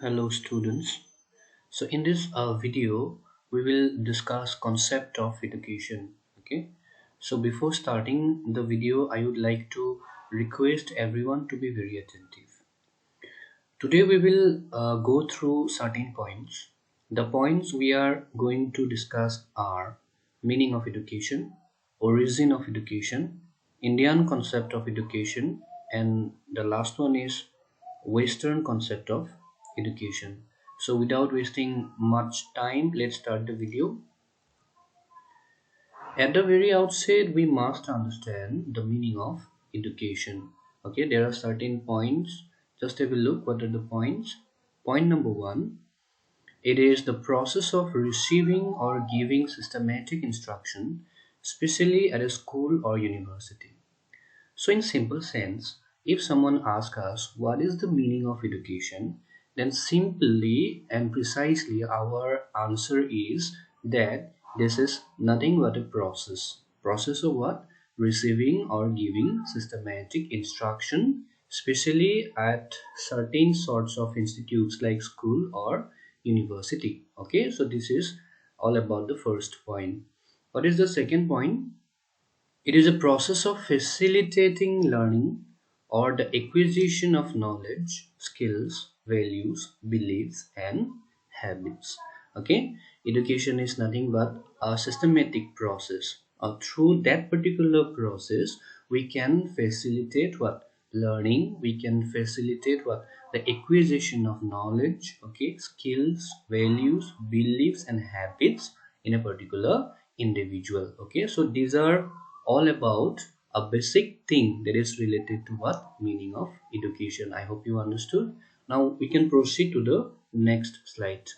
Hello students. So in this video we will discuss concept of education. Okay. So before starting the video I would like to request everyone to be very attentive. Today we will go through certain points. The points we are going to discuss are meaning of education, origin of education, Indian concept of education, and the last one is Western concept of education. So without wasting much time, let's start the video. At the very outset, we must understand the meaning of education. Okay, there are certain points. Just have a look. What are the points? Point number one, it is the process of receiving or giving systematic instruction, especially at a school or university. So in simple sense, if someone asks us what is the meaning of education, then simply and precisely our answer is that this is nothing but a process. Process of what? Receiving or giving systematic instruction, especially at certain sorts of institutes like school or university. Okay, so this is all about the first point. What is the second point? It is a process of facilitating learning or the acquisition of knowledge, skills, values, beliefs, and habits. Okay, education is nothing but a systematic process. Through that particular process, we can facilitate what? Learning. We can facilitate what? The acquisition of knowledge, okay, skills, values, beliefs, and habits in a particular individual. Okay, so these are all about a basic thing that is related to what meaning of education. I hope you understood. Now we can proceed to the next slide.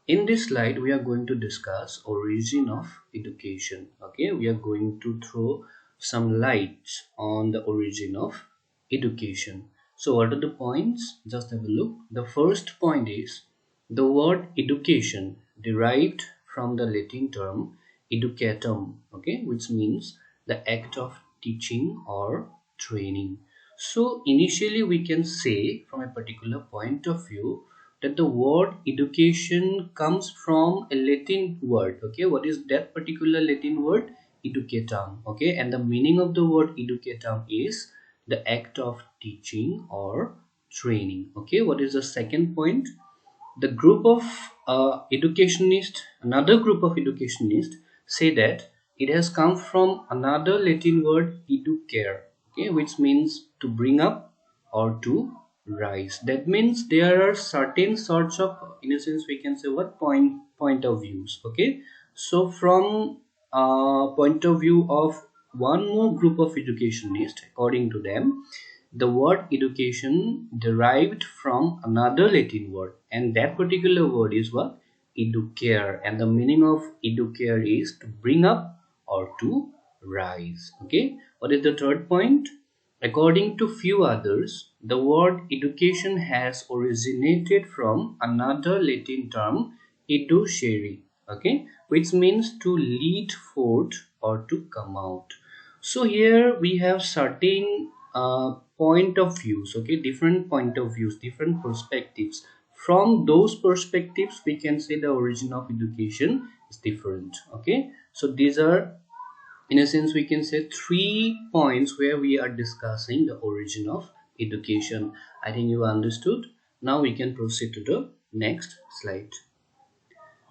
In this slide we are going to discuss origin of education. Okay, we are going to throw some lights on the origin of education. So what are the points? Just have a look. The first point is the word education derived from the Latin term educatum, okay, which means the act of teaching or training. So initially we can say from a particular point of view that the word education comes from a Latin word. Okay, what is that particular Latin word? Educatum. Okay, and the meaning of the word educatum is the act of teaching or training. Okay, what is the second point? The group of another group of educationists say that it has come from another Latin word educare, okay, which means to bring up or to rise. That means there are certain sorts of, in a sense, we can say what point of views. Okay, so from point of view of one more group of educationists, according to them, the word education derived from another Latin word, and that particular word is what? Educare, and the meaning of educare is to bring up or to rise. Okay, what is the third point? According to few others, the word education has originated from another Latin term, educere, okay, which means to lead forth or to come out. So here we have certain point of views, okay, different point of views, different perspectives. From those perspectives we can say the origin of education is different. Okay, so these are, in a sense, we can say 3 points where we are discussing the origin of education. I think you understood. Now we can proceed to the next slide.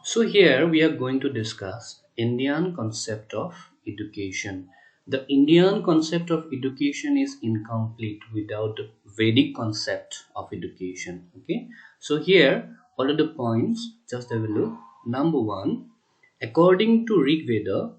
So here we are going to discuss Indian concept of education. The Indian concept of education is incomplete without the Vedic concept of education. Okay, so here what are the points? Just have a look. Number one, according to Rig Veda,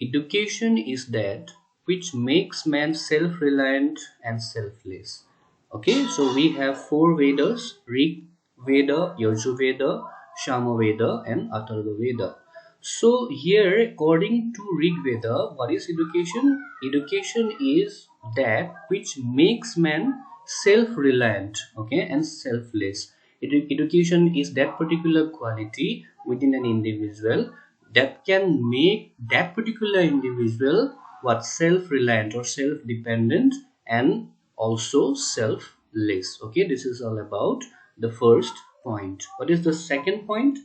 education is that which makes man self-reliant and selfless. Okay, so we have 4 Vedas: Rig Veda, Yajurveda, Samaveda, and Atharva Veda. So here, according to Rig Veda, what is education? Education is that which makes man self-reliant, okay, and selfless. Education is that particular quality within an individual that can make that particular individual what? Self-reliant or self-dependent, and also selfless. Okay, this is all about the first point. What is the second point?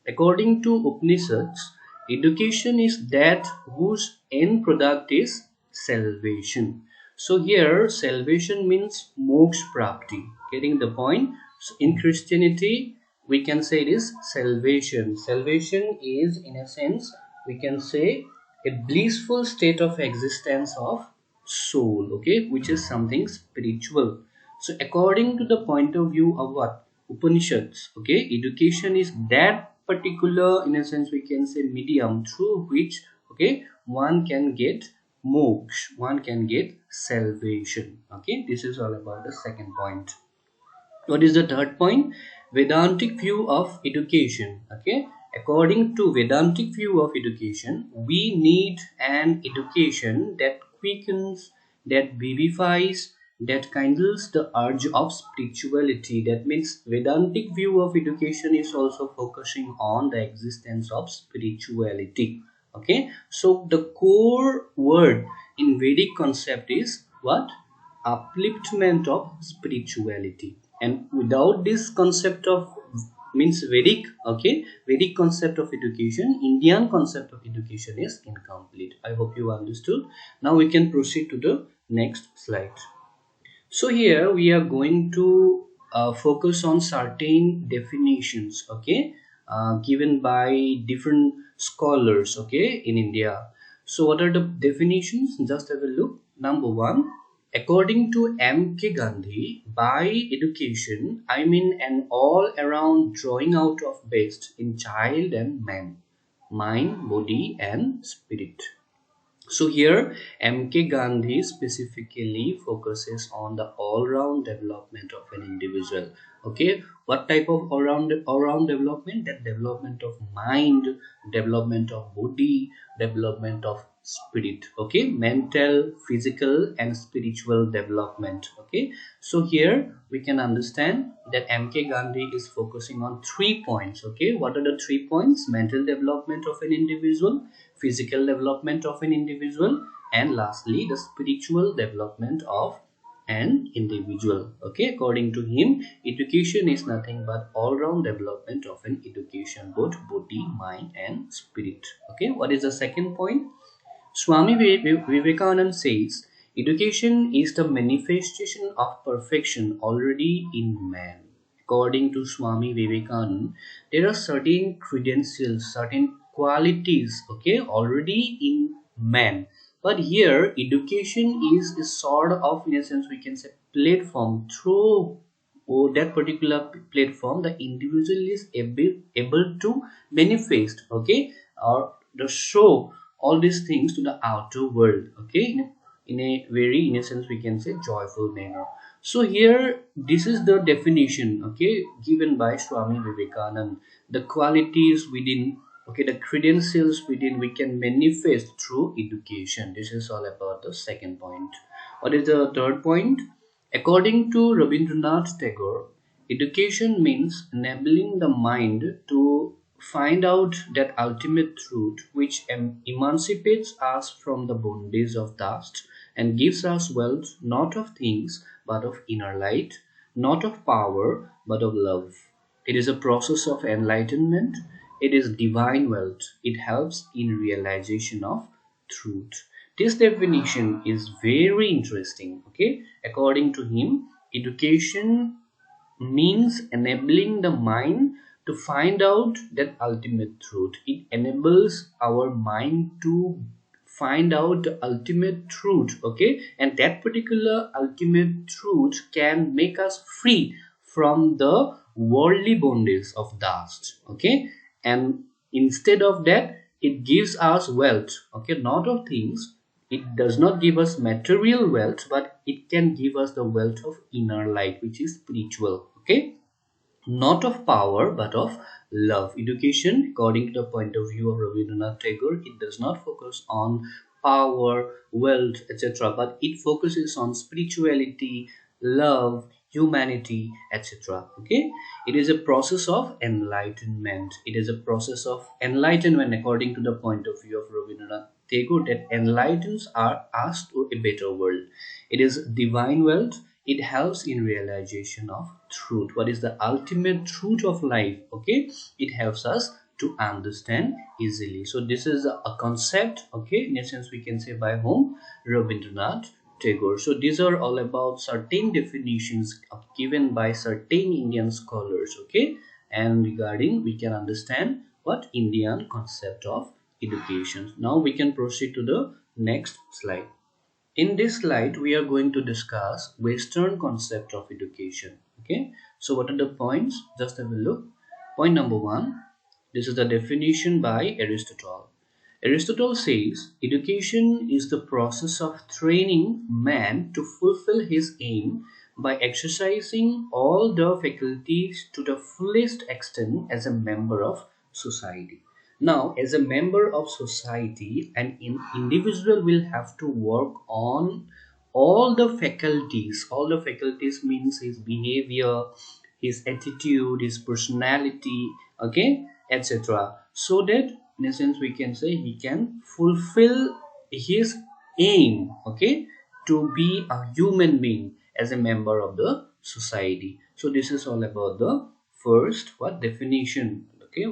According to Upanishads, education is that whose end product is salvation. So here salvation means moksha prapti. Getting the point? So in Christianity, we can say it is salvation. Salvation is, in a sense, we can say a blissful state of existence of soul, okay, which is something spiritual. So according to the point of view of what Upanishads, okay, education is that particular, in a sense, we can say medium through which, okay, one can get moksha, one can get salvation. Okay, this is all about the second point. What is the third point? Vedantic view of education. Okay, according to Vedantic view of education, we need an education that quickens, that vivifies, that kindles the urge of spirituality. That means Vedantic view of education is also focusing on the existence of spirituality. Okay, so the core word in Vedic concept is what? Upliftment of spirituality. And without this concept of, means Vedic, okay, Vedic concept of education, Indian concept of education is incomplete. I hope you understood. Now we can proceed to the next slide. So here we are going to focus on certain definitions, okay, given by different scholars, okay, in India. So what are the definitions? Just have a look. Number one, according to M.K. Gandhi, by education, I mean an all-around drawing out of best in child and man, mind, body, and spirit. So here M.K. Gandhi specifically focuses on the all-round development of an individual. Okay, what type of all-round development? That development of mind, development of body, development of spirit. Okay, mental, physical, and spiritual development. Okay, so here we can understand that M.K. Gandhi is focusing on 3 points. Okay, what are the 3 points? Mental development of an individual, physical development of an individual, and lastly the spiritual development of an individual. Okay, according to him, education is nothing but all-round development of an education, both body, mind, and spirit. Okay, what is the second point? Swami Vivekananda says education is the manifestation of perfection already in man. According to Swami Vivekananda, there are certain credentials, certain qualities, okay, already in man. But here, education is a sort of, in a sense, we can say, platform through that particular platform the individual is able to manifest, okay, or the show all these things to the outer world, okay, in a very, in a sense, we can say, joyful manner. So here this is the definition, okay, given by Swami Vivekananda. The qualities within, okay, the credentials within we can manifest through education. This is all about the second point. What is the third point? According to Rabindranath Tagore, education means enabling the mind to find out that ultimate truth which emancipates us from the bondage of dust and gives us wealth not of things but of inner light, not of power but of love. It is a process of enlightenment. It is divine wealth. It helps in realization of truth. This definition is very interesting. Okay, according to him, education means enabling the mind to find out that ultimate truth. It enables our mind to find out the ultimate truth, okay, and that particular ultimate truth can make us free from the worldly bondage of dust, okay, and instead of that it gives us wealth, okay, not of things. It does not give us material wealth, but it can give us the wealth of inner light, which is spiritual, okay, not of power but of love. Education, according to the point of view of Rabindranath Tagore, it does not focus on power, wealth, etc., but it focuses on spirituality, love, humanity, etc. Okay, it is a process of enlightenment. It is a process of enlightenment, according to the point of view of Rabindranath Tagore, that enlightens us to a better world. It is divine wealth. it helps in realization of truth. What is the ultimate truth of life? Okay, it helps us to understand easily. So this is a concept, okay, in a sense we can say by whom? Rabindranath Tagore. So these are all about certain definitions given by certain Indian scholars, okay, and regarding we can understand what Indian concept of education. Now we can proceed to the next slide. In this slide, we are going to discuss Western concept of education. Okay, so what are the points? Just have a look. Point number one. This is the definition by Aristotle. Aristotle says education is the process of training man to fulfill his aim by exercising all the faculties to the fullest extent as a member of society. Now, as a member of society, an individual will have to work on all the faculties. All the faculties means his behavior, his attitude, his personality, okay, etc. So that in a sense we can say he can fulfill his aim, okay, to be a human being as a member of the society. So this is all about the first what definition, okay,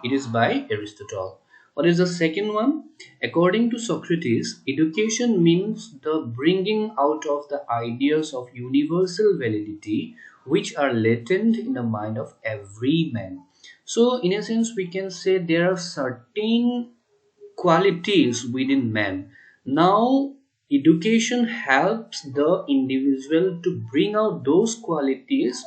it is by Aristotle. What is the second one? According to Socrates, education means the bringing out of the ideas of universal validity which are latent in the mind of every man. So in a sense we can say there are certain qualities within man. Now education helps the individual to bring out those qualities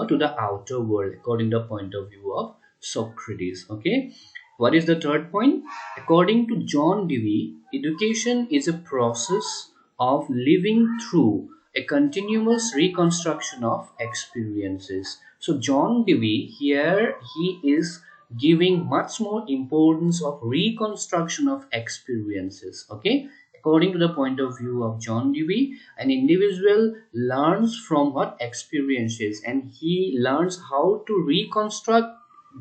to the outer world according to the point of view of Socrates. Okay, what is the third point? According to John Dewey, education is a process of living through a continuous reconstruction of experiences. So John Dewey here, he is giving much more importance of reconstruction of experiences. Okay, according to the point of view of John Dewey, an individual learns from what experiences, and he learns how to reconstruct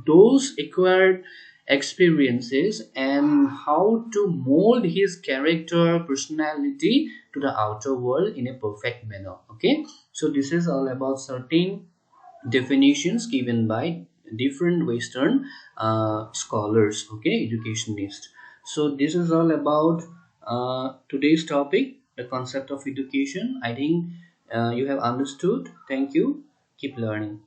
those acquired experiences and how to mold his character, personality to the outer world in a perfect manner. Okay, so this is all about certain definitions given by different Western scholars, okay, educationists. So this is all about today's topic, the concept of education. I think you have understood. Thank you. Keep learning.